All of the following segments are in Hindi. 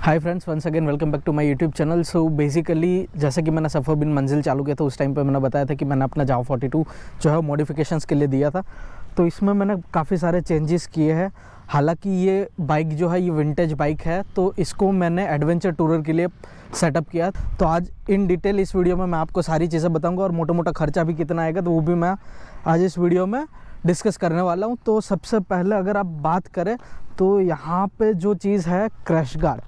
Hi friends, once again welcome back to my YouTube channel. So basically जैसे कि मैंने सफ़र बिन मंजिल चालू किया था उस टाइम पे मैंने बताया था कि मैंने अपना जावा 42 जो है मॉडिफिकेशंस के लिए दिया था। तो इसमें मैंने काफ़ी सारे चेंजेस किए हैं। हालांकि ये बाइक जो है ये विंटेज बाइक है, तो इसको मैंने एडवेंचर टूरर के लिए सेटअप किया। तो आज इन डिटेल इस वीडियो में मैं आपको सारी चीज़ें बताऊँगा और मोटा मोटा खर्चा भी कितना आएगा तो वो भी मैं आज इस वीडियो में डिस्कस करने वाला हूँ। तो सबसे पहले अगर आप बात करें तो यहाँ पे जो चीज़ है क्रैश गार्ड,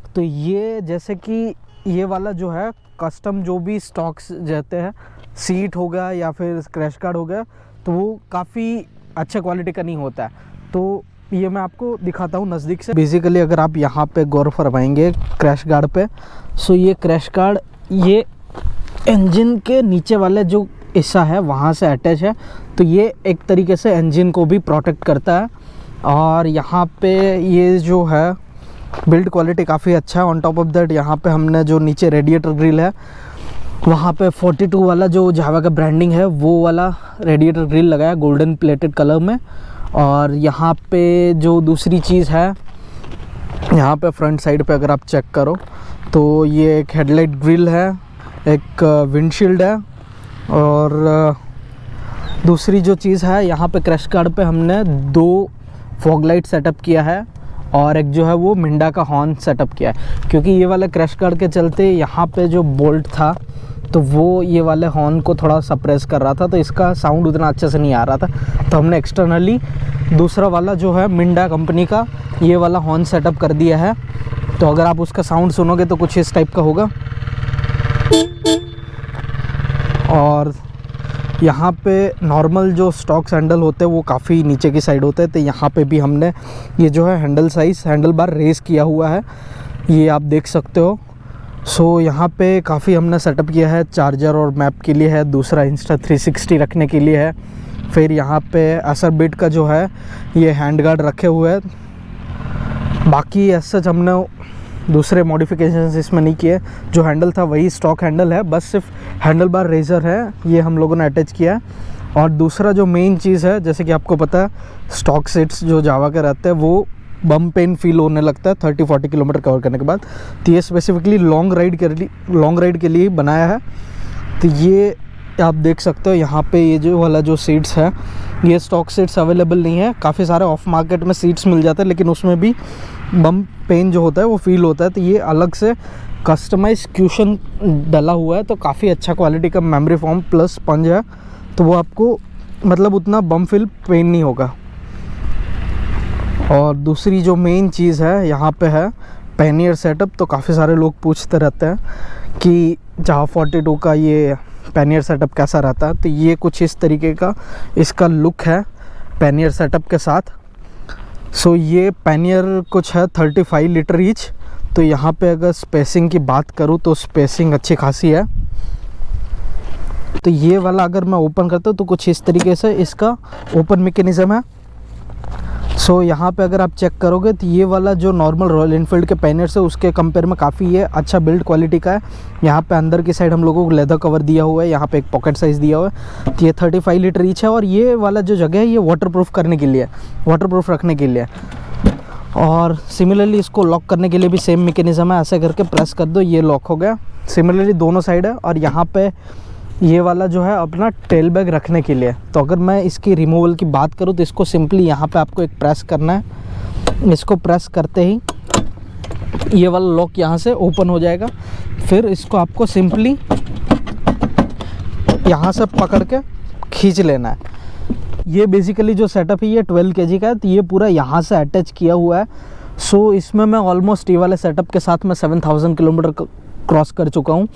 तो ये जैसे कि ये वाला जो है कस्टम जो भी स्टॉक्स रहते हैं, सीट हो गया या फिर क्रैश गार्ड हो गया, तो वो काफ़ी अच्छे क्वालिटी का नहीं होता है। तो ये मैं आपको दिखाता हूँ नज़दीक से। बेसिकली अगर आप यहाँ पे गौर फरमाएंगे क्रैश गार्ड पे, सो ये क्रैश गार्ड ये इंजन के नीचे वाले जो हिस्सा है वहाँ से अटैच है, तो ये एक तरीके से इंजन को भी प्रोटेक्ट करता है। और यहाँ पे ये जो है बिल्ड क्वालिटी काफ़ी अच्छा है। ऑन टॉप ऑफ दैट यहाँ पे हमने जो नीचे रेडिएटर ग्रिल है वहाँ पे 42 वाला जो जावा का ब्रांडिंग है वो वाला रेडिएटर ग्रिल लगाया गोल्डन प्लेटेड कलर में। और यहाँ पे जो दूसरी चीज़ है, यहाँ पे फ्रंट साइड पे अगर आप चेक करो तो ये एक हेडलाइट ग्रिल है, एक विंडशील्ड है। और दूसरी जो चीज़ है यहाँ पे क्रैश गार्ड पे हमने 2 फॉग लाइट सेटअप किया है और एक जो है वो मिंडा का हॉर्न सेटअप किया है, क्योंकि ये वाला क्रैश गार्ड के चलते यहाँ पे जो बोल्ट था तो वो ये वाले हॉर्न को थोड़ा सप्रेस कर रहा था, तो इसका साउंड उतना अच्छे से नहीं आ रहा था। तो हमने एक्सटर्नली दूसरा वाला जो है मिंडा कंपनी का ये वाला हॉर्न सेटअप कर दिया है। तो अगर आप उसका साउंड सुनोगे तो कुछ इस टाइप का होगा। और यहाँ पे नॉर्मल जो स्टॉक हैंडल होते हैं वो काफ़ी नीचे की साइड होते हैं, तो यहाँ पे भी हमने ये जो है handle size handle bar race किया हुआ है, ये आप देख सकते हो। सो यहाँ पे काफ़ी हमने सेटअप किया है। चार्जर और मैप के लिए है, दूसरा इंस्टा 360 रखने के लिए है। फिर यहाँ पे असर बिट का जो है ये हैंड गार्ड रखे हुए हैं। बाकी ऐसा हमने दूसरे मॉडिफिकेशंस इसमें नहीं किए, जो हैंडल था वही स्टॉक हैंडल है, बस सिर्फ हैंडल बार रेजर है ये हम लोगों ने अटैच किया है। और दूसरा जो मेन चीज़ है, जैसे कि आपको पता है स्टॉक सीट्स जो जावा के रहते हैं वो बम पेन फील होने लगता है 30-40 किलोमीटर कवर करने के बाद। तो ये स्पेसिफिकली लॉन्ग राइड के लिए बनाया है। तो ये आप देख सकते हो यहाँ पे ये जो वाला जो सीट्स है ये स्टॉक सीट्स अवेलेबल नहीं है, काफ़ी सारे ऑफ मार्केट में सीट्स मिल जाते हैं, लेकिन उसमें भी बम पेन जो होता है वो फील होता है। तो ये अलग से कस्टमाइज क्यूशन डला हुआ है, तो काफ़ी अच्छा क्वालिटी का मेमोरी फोम प्लस स्पंज है, तो वो आपको मतलब उतना बम फील पेन नहीं होगा। और दूसरी जो मेन चीज़ है यहाँ पे है पैनियर सेटअप। तो काफ़ी सारे लोग पूछते रहते हैं कि जावा 42 का ये पैनियर सेटअप कैसा रहता है, तो ये कुछ इस तरीके का इसका लुक है पैनियर सेटअप के साथ। सो ये पैनियर कुछ है 35 लीटर ईच। तो यहाँ पे अगर स्पेसिंग की बात करूँ तो स्पेसिंग अच्छी खासी है। तो ये वाला अगर मैं ओपन करता हूँ तो कुछ इस तरीके से इसका ओपन मैकेनिज्म है। सो यहाँ पे अगर आप चेक करोगे तो ये वाला जो नॉर्मल रॉयल एनफील्ड के पैनियर से उसके कंपेयर में काफ़ी ये अच्छा बिल्ड क्वालिटी का है। यहाँ पे अंदर की साइड हम लोगों को लेदर कवर दिया हुआ है, यहाँ पे एक पॉकेट साइज़ दिया हुआ है। तो ये 35 लीटर ईच है। और ये वाला जो जगह है ये वाटरप्रूफ करने के लिए, वाटरप्रूफ रखने के लिए। और सिमिलरली इसको लॉक करने के लिए भी सेम मैकेनिज्म है, ऐसे करके प्रेस कर दो ये लॉक हो गया। सिमिलरली दोनों साइड है। और यहाँ पे ये वाला जो है अपना टेल बैग रखने के लिए। तो अगर मैं इसकी रिमूवल की बात करूँ तो इसको सिंपली यहाँ पे आपको एक प्रेस करना है। इसको प्रेस करते ही ये वाला लॉक यहाँ से ओपन हो जाएगा। फिर इसको आपको सिंपली यहाँ से पकड़ के खींच लेना है। ये बेसिकली जो सेटअप है ये 12 kg का है, तो ये पूरा यहाँ से अटैच किया हुआ है। सो इसमें मैं ऑलमोस्ट ये वाले सेटअप के साथ मैं 7000 किलोमीटर क्रॉस कर चुका हूँ।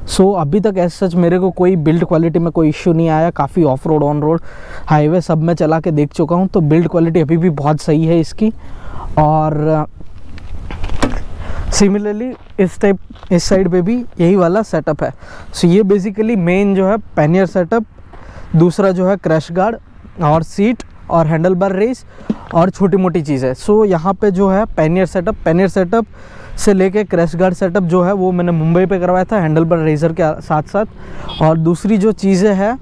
सो अभी तक ऐसा सच मेरे को कोई बिल्ड क्वालिटी में कोई इश्यू नहीं आया। काफ़ी of road on road highway सब में चला के देख चुका हूँ, तो बिल्ड क्वालिटी अभी भी बहुत सही है इसकी। और सिमिलरली इस साइड पे भी यही वाला सेटअप है। सो ये बेसिकली मेन जो है पैनियर सेटअप, दूसरा जो है क्रैश गार्ड और सीट और हैंडल बार रेस और छोटी मोटी चीज़ है। सो यहाँ पे जो है पैनियर सेटअप से लेके क्रैश गार्ड सेटअप जो है वो मैंने मुंबई पे करवाया था हैंडल बार रेजर के साथ साथ। और दूसरी जो चीज़ें हैं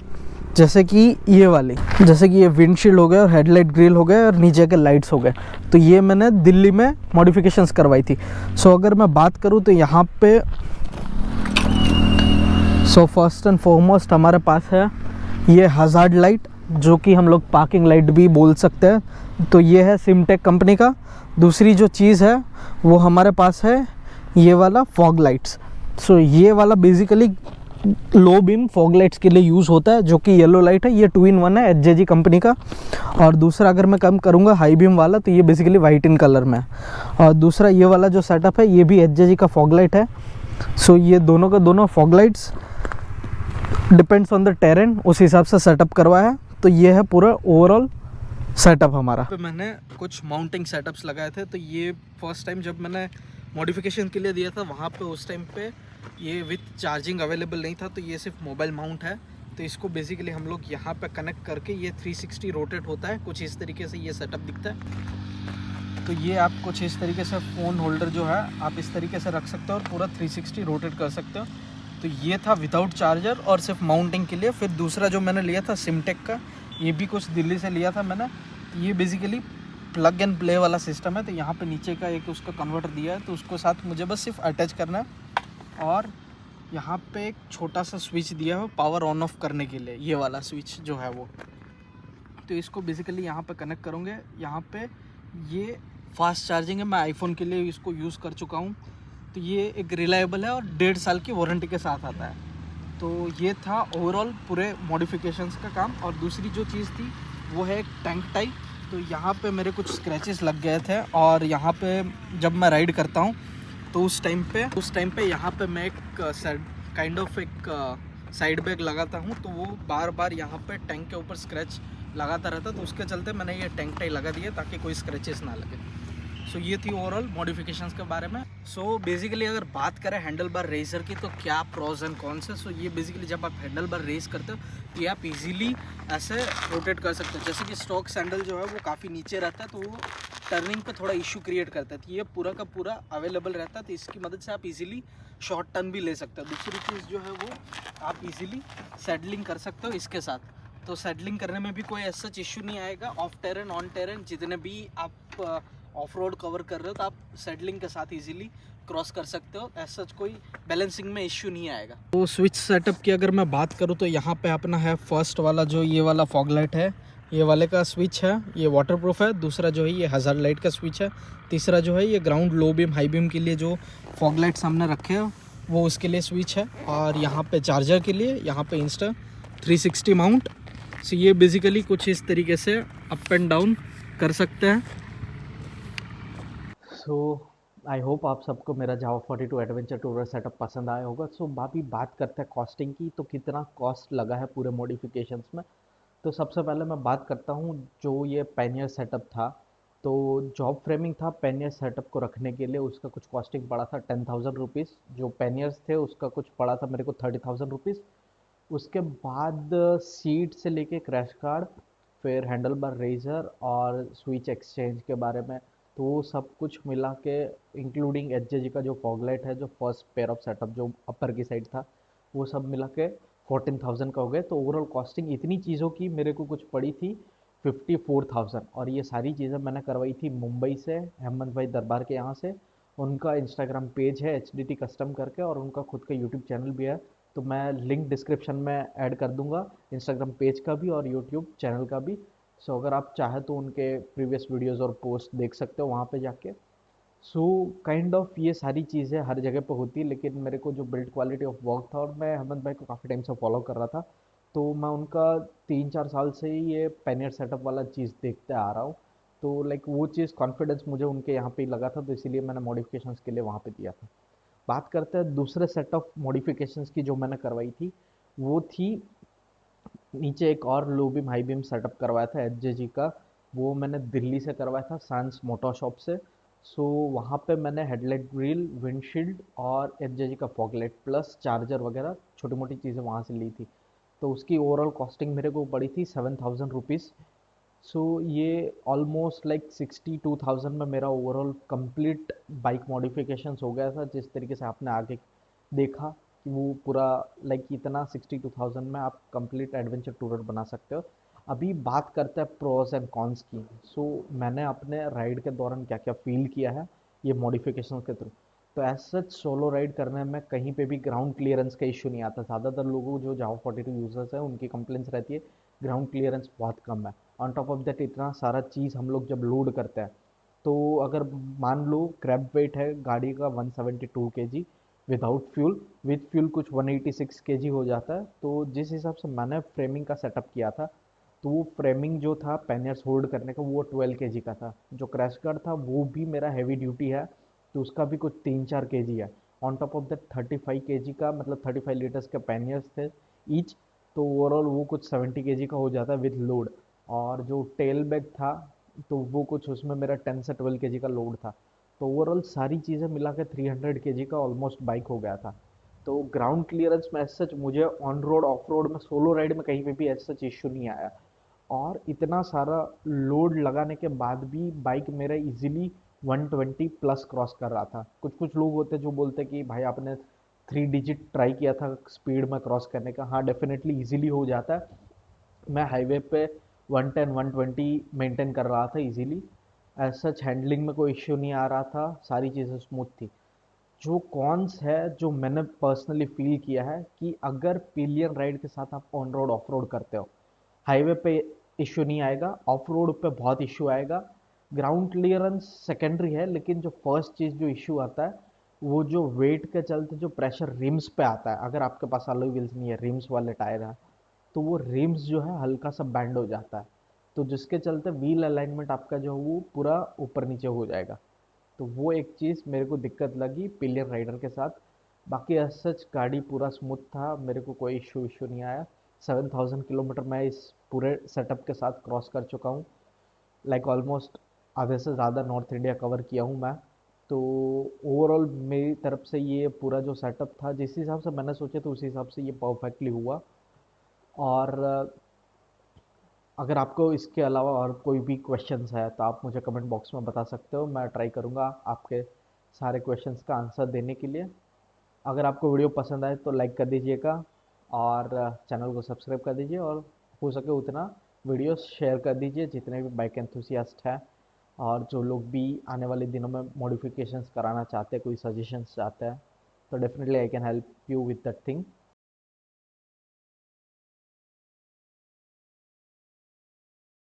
जैसे कि ये वाली, जैसे कि ये विंडशील्ड हो गया और हेडलाइट ग्रिल हो गया और नीचे के लाइट्स हो गए, तो ये मैंने दिल्ली में मॉडिफिकेशंस करवाई थी। सो अगर मैं बात करूँ तो यहाँ पे फर्स्ट एंड फॉरमोस्ट हमारे पास है ये हज़ार्ड लाइट, जो कि हम लोग पार्किंग लाइट भी बोल सकते हैं। तो ये है सिमटेक कंपनी का। दूसरी जो चीज़ है वो हमारे पास है ये वाला फॉग लाइट्स। सो ये वाला basically low beam fog lights के लिए यूज़ होता है, जो कि येलो लाइट है। ये 2-in-1 है एचजेजी कंपनी का। और दूसरा अगर मैं कम करूँगा हाई बीम वाला, तो ये बेसिकली वाइट इन कलर में है। और दूसरा ये वाला जो सेटअप है ये भी एचजेजी का फॉग लाइट है। सो ये दोनों का दोनों fog lights depends on the terrain, उस हिसाब से सेटअप करवाया है। तो ये है पूरा ओवरऑल सेटअप हमारा। पे मैंने कुछ माउंटिंग सेटअप्स लगाए थे। तो ये फर्स्ट टाइम जब मैंने मॉडिफिकेशन के लिए दिया था वहाँ पे, उस टाइम पे ये विथ चार्जिंग अवेलेबल नहीं था, तो ये सिर्फ मोबाइल माउंट है। तो इसको बेसिकली हम लोग यहाँ पे कनेक्ट करके ये 360 रोटेट होता है, कुछ इस तरीके से ये सेटअप दिखता है। तो ये आप कुछ इस तरीके से फ़ोन होल्डर जो है आप इस तरीके से रख सकते हो और पूरा 360 रोटेट कर सकते हो। तो ये था विदाउट चार्जर और सिर्फ माउंटिंग के लिए। फिर दूसरा जो मैंने लिया था सिमटेक का, ये भी कुछ दिल्ली से लिया था मैंने। ये बेसिकली प्लग एंड प्ले वाला सिस्टम है। तो यहाँ पे नीचे का एक उसका कन्वर्टर दिया है, तो उसको साथ मुझे बस सिर्फ अटैच करना है। और यहाँ पे एक छोटा सा स्विच दिया है पावर ऑन ऑफ करने के लिए, ये वाला स्विच जो है वो। तो इसको बेसिकली यहाँ पे कनेक्ट करूँगे। यहाँ पे ये फास्ट चार्जिंग है, मैं आईफोन के लिए इसको यूज़ कर चुका हूँ। तो ये एक रिलायबल है और 1.5 साल की वारंटी के साथ आता है। तो ये था ओवरऑल पूरे मॉडिफिकेशंस का काम। और दूसरी जो चीज़ थी वो है एक टैंक टाई। तो यहाँ पे मेरे कुछ स्क्रैचेस लग गए थे और यहाँ पे जब मैं राइड करता हूँ तो उस टाइम पे यहाँ पे मैं एक काइंड ऑफ एक साइड बैग लगाता हूँ, तो वो बार बार यहाँ पे टैंक के ऊपर स्क्रैच लगाता रहता। तो उसके चलते मैंने ये टैंक टाई लगा दिया ताकि कोई स्क्रैचेस ना लगे। सो ये थी ओवरऑल मॉडिफिकेशंस के बारे में। सो बेसिकली अगर बात करें हैंडल बार रेजर की, तो क्या प्रोज एंड कॉन्स है। सो ये बेसिकली जब आप हैंडल बार रेस करते हो तो ये आप इजीली ऐसे रोटेट कर सकते हो। जैसे कि स्टॉक सैंडल जो है वो काफ़ी नीचे रहता है, तो वो टर्निंग पे थोड़ा इशू क्रिएट करता है। तो ये पूरा का पूरा अवेलेबल रहता है, तो इसकी मदद से आप इजीली शॉर्ट टर्न भी ले सकते हो। दूसरी चीज़ जो है वो आप इजीली सैडलिंग कर सकते हो इसके साथ। तो सैडलिंग करने में भी कोई ऐसा इशू नहीं आएगा। ऑफ टेरेन ऑन टेरेन जितने भी आप ऑफ रोड कवर कर रहे हो तो आप सैडलिंग के साथ इजीली क्रॉस कर सकते हो। ऐसा कोई बैलेंसिंग में इश्यू नहीं आएगा। तो स्विच सेटअप की अगर मैं बात करूँ तो यहाँ पे अपना है फर्स्ट वाला जो ये वाला फॉग लाइट है, ये वाले का स्विच है, ये वाटरप्रूफ है। दूसरा जो है ये हज़ार्ड लाइट का स्विच है। तीसरा जो है ये ground low beam high beam के लिए जो फॉग लाइट सामने रखे हैं वो उसके लिए स्विच है। और यहाँ पे चार्जर के लिए यहाँ पे इंस्टा 360 माउंट। सो ये बेसिकली कुछ इस तरीके से अप एंड डाउन कर सकते हैं। सो आई होप आप सबको मेरा जावा 42 एडवेंचर टूर सेटअप पसंद आया होगा। सो अभी बात करते हैं कॉस्टिंग की, तो कितना कॉस्ट लगा है पूरे मॉडिफिकेशंस में। तो सबसे पहले मैं बात करता हूँ जो ये पैनियर सेटअप था। तो जॉब फ्रेमिंग था पैनियर सेटअप को रखने के लिए, उसका कुछ कॉस्टिंग पड़ा था 10,000 रुपीज़। जो पैनियर्स थे उसका कुछ पड़ा था मेरे को 30,000 रुपीज़। उसके बाद सीट से लेके क्रैश कार्ड, फिर हैंडल बार रेजर और स्विच एक्सचेंज के बारे में, तो वो सब कुछ मिला के इंक्लूडिंग एचजेजी का जो फॉग लाइट है, जो फर्स्ट पेयर ऑफ सेटअप जो अपर की साइड था, वो सब मिला के 14,000 का हो गया। तो ओवरऑल कॉस्टिंग इतनी चीज़ों की मेरे को कुछ पड़ी थी 54,000। और ये सारी चीज़ें मैंने करवाई थी मुंबई से, हेमंत भाई दरबार के यहाँ से। उनका इंस्टाग्राम पेज है HDT कस्टम करके, और उनका खुद का यूट्यूब चैनल भी है। तो मैं लिंक डिस्क्रिप्शन में ऐड कर दूंगा, इंस्टाग्राम पेज का भी और यूट्यूब चैनल का भी। सो अगर आप चाहें तो उनके प्रीवियस वीडियोस और पोस्ट देख सकते हो वहाँ पे जाके। सो काइंड ऑफ ये सारी चीज़ें हर जगह पे होती है, लेकिन मेरे को जो बिल्ड क्वालिटी ऑफ वर्क था, और मैं हेमंत भाई को काफ़ी टाइम से फॉलो कर रहा था, तो मैं उनका 3-4 साल से ही ये पैनियर सेटअप वाला चीज़ देखते आ रहा हूँ। तो लाइक वो चीज़ कॉन्फिडेंस मुझे उनके यहाँ पे ही लगा था, तो इसीलिए मैंने मॉडिफिकेशंस के लिए वहाँ पे दिया था। बात करते हैं दूसरे सेट ऑफ मॉडिफिकेशंस की जो मैंने करवाई थी। वो थी नीचे एक और low beam high beam setup करवाया था एचजेजी का। वो मैंने दिल्ली से करवाया था, सांस मोटर शॉप से। सो वहाँ पे मैंने हेडलाइट ग्रिल, विंडशील्ड और एचजेजी का फॉग लाइट प्लस चार्जर वगैरह छोटी मोटी चीज़ें वहाँ से ली थी। तो उसकी ओवरऑल कॉस्टिंग मेरे को पड़ी थी 7,000 रुपीज़। सो ये ऑलमोस्ट लाइक 62,000 में मेरा ओवरऑल कंप्लीट बाइक मॉडिफिकेशंस हो गया था, जिस तरीके से आपने आगे देखा। कि वो पूरा लाइक इतना 62,000 में आप कंप्लीट एडवेंचर टूर बना सकते हो। अभी बात करते हैं प्रोस एंड कॉन्स की। सो मैंने अपने राइड के दौरान क्या क्या फील किया है ये मॉडिफिकेशन के थ्रू। तो एज सच सोलो राइड करने में कहीं पे भी ग्राउंड क्लियरेंस का इशू नहीं आता। ज़्यादातर लोगों जो जावा 42 यूजर्स हैं उनकी कंप्लेंट्स रहती है ग्राउंड क्लियरेंस बहुत कम है। ऑन टॉप ऑफ दैट इतना सारा चीज़ हम लोग जब लोड करते हैं, तो अगर मान लो क्रैब वेट है गाड़ी का 172 KG without fuel, with fuel कुछ 186 केजी हो जाता है। तो जिस हिसाब से मैंने फ्रेमिंग का सेटअप किया था, तो वो फ्रेमिंग जो था पैनियर्स होल्ड करने का वो 12 केजी का था। जो क्रैश गार्ड था वो भी मेरा हैवी ड्यूटी है, तो उसका भी कुछ 3-4 केजी है। On top of that 35 KG का मतलब 35 लीटर्स के पैनियर्स थे ईच। तो ओवरऑल वो कुछ 70 केजी का हो जाता है विद लोड। और जो टेल बैग था तो वो कुछ उसमें मेरा 10 से 12 केजी का लोड था। तो ओवरऑल सारी चीज़ें मिला के 300 केजी का ऑलमोस्ट बाइक हो गया था। तो ग्राउंड क्लियरेंस में एज सच मुझे ऑन रोड ऑफ रोड में सोलो राइड में कहीं पे भी एज सच इशू नहीं आया। और इतना सारा लोड लगाने के बाद भी बाइक मेरा इजीली 120 प्लस क्रॉस कर रहा था। कुछ कुछ लोग होते हैं जो बोलते हैं कि भाई आपने 3 डिजिट ट्राई किया था स्पीड में क्रॉस करने का। हाँ डेफिनेटली इजीली हो जाता है। मैं हाईवे पे 110 120 मेंटेन कर रहा था इजीली। एज सच हैंडलिंग में कोई इश्यू नहीं आ रहा था, सारी चीज़ें स्मूथ थी। जो कॉन्स है जो मैंने पर्सनली फील किया है कि अगर पिलियन राइड के साथ आप ऑन रोड ऑफ रोड करते हो, हाईवे पे इश्यू नहीं आएगा, ऑफ रोड पे बहुत इश्यू आएगा। ग्राउंड क्लियरेंस सेकेंडरी है, लेकिन जो फर्स्ट चीज़ जो इश्यू आता है वो जो वेट के चलते जो प्रेशर रिम्स पे आता है। अगर आपके पास अलॉय व्हील्स नहीं है, रिम्स वाले टायर है, तो वो रिम्स जो है हल्का सा बैंड हो जाता है। तो जिसके चलते व्हील अलाइनमेंट आपका जो है वो पूरा ऊपर नीचे हो जाएगा। तो वो एक चीज़ मेरे को दिक्कत लगी पिलियन राइडर के साथ। बाकी एज सच गाड़ी पूरा स्मूथ था, मेरे को कोई इशू इशू नहीं आया। 7,000 किलोमीटर मैं इस पूरे सेटअप के साथ क्रॉस कर चुका हूँ। लाइक ऑलमोस्ट आधे से ज़्यादा नॉर्थ इंडिया कवर किया हूँ मैं। तो ओवरऑल मेरी तरफ से ये पूरा जो सेटअप था जिस हिसाब से मैंने सोचा था उसी हिसाब से ये परफेक्टली हुआ। और अगर आपको इसके अलावा और कोई भी क्वेश्चंस है तो आप मुझे कमेंट बॉक्स में बता सकते हो। मैं ट्राई करूँगा आपके सारे क्वेश्चंस का आंसर देने के लिए। अगर आपको वीडियो पसंद आए तो लाइक कर दीजिएगा और चैनल को सब्सक्राइब कर दीजिए, और हो सके उतना वीडियो शेयर कर दीजिए जितने भी बाइक एंथुसियास्ट हैं और जो लोग भी आने वाले दिनों में मॉडिफिकेशंस कराना चाहते हैं, कोई सजेशंस चाहते हैं, तो definitely I can help you with that thing.